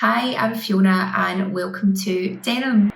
Hi, I'm Fiona and welcome to Denholm.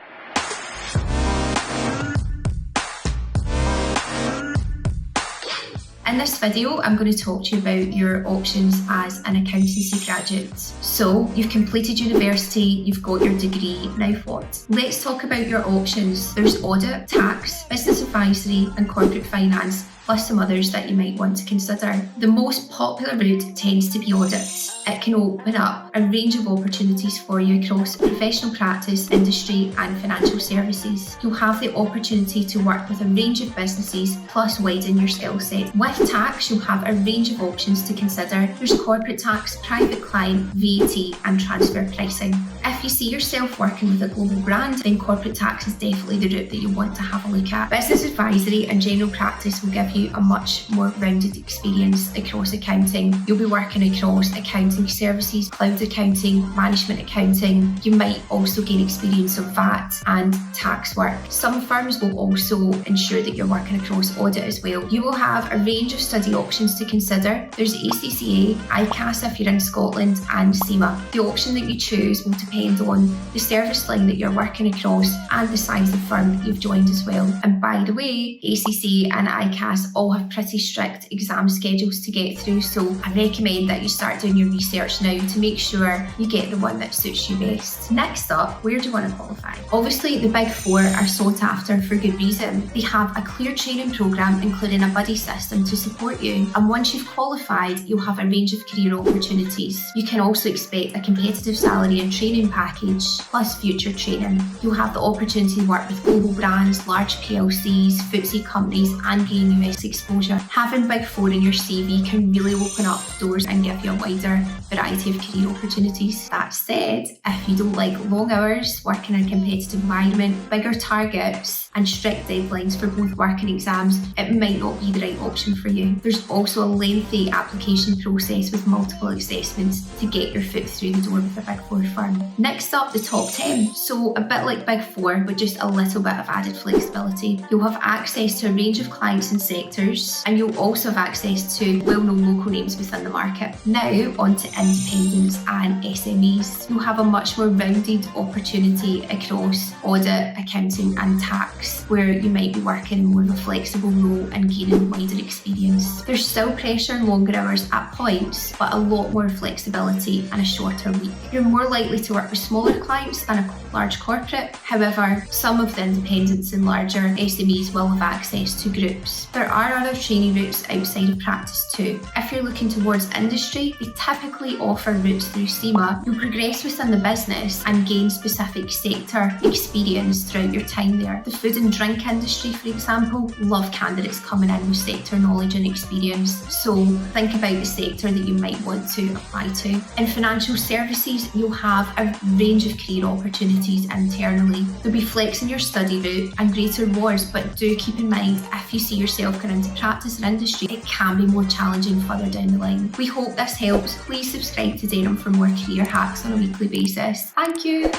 In this video, I'm going to talk to you about your options as an accountancy graduate. So, you've completed university, you've got your degree, now what? Let's talk about your options. There's audit, tax, business advisory and corporate finance, plus some others that you might want to consider. The most popular route tends to be audit. It can open up a range of opportunities for you across professional practice, industry and financial services. You'll have the opportunity to work with a range of businesses, plus widen your skill set. With tax, you'll have a range of options to consider. There's corporate tax, private client, VAT and transfer pricing. If you see yourself working with a global brand, then corporate tax is definitely the route that you want to have a look at. Business advisory and general practice will give you a much more rounded experience across accounting. You'll be working across accounting services, cloud accounting, management accounting. You might also gain experience of VAT and tax work. Some firms will also ensure that you're working across audit as well. You will have a range of study options to consider. There's ACCA, ICAS if you're in Scotland and CIMA. The option that you choose will depend on the service line that you're working across and the size of firm that you've joined as well. And by the way, ACCA and ICAS all have pretty strict exam schedules to get through, so I recommend that you start doing your research now to make sure you get the one that suits you best. Next up, where do you want to qualify? Obviously, the Big Four are sought after for good reason. They have a clear training programme including a buddy system to support you, and once you've qualified, you'll have a range of career opportunities. You can also expect a competitive salary and training package, plus future training. You'll have the opportunity to work with global brands, large PLCs, FTSE companies and gain US exposure. Having Big Four in your CV can really open up doors and give you a wider variety of career opportunities. That said, if you don't like long hours, working in a competitive environment, bigger targets and strict deadlines for both work and exams, it might not be the right option for you. There's also a lengthy application process with multiple assessments to get your foot through the door with a Big Four firm. Next up, the top 10. So a bit like Big Four, but just a little bit of added flexibility. You'll have access to a range of clients and sectors, and you'll also have access to well-known local names within the market. Now, on to independents and SMEs. You'll have a much more rounded opportunity across audit, accounting and tax, where you might be working in more of a flexible role and gaining wider experience. There's still pressure and longer hours at points, but a lot more flexibility and a shorter week. You're more likely to work with smaller clients than a large corporate. However, some of the independents and larger SMEs will have access to groups. There are other training routes outside of practice too. If you're looking towards industry, they typically offer routes through CIMA. You'll progress within the business and gain specific sector experience throughout your time there. The food and drink industry, for example, love candidates coming in with sector knowledge and experience. So think about the sector that you might want to apply to. In financial services, you'll have a range of career opportunities internally. There'll be flex in your study route and greater rewards, but do keep in mind, if you see yourself going into practice or industry, it can be more challenging further down the line. We hope this helps. Please subscribe to Denholm for more career hacks on a weekly basis. Thank you.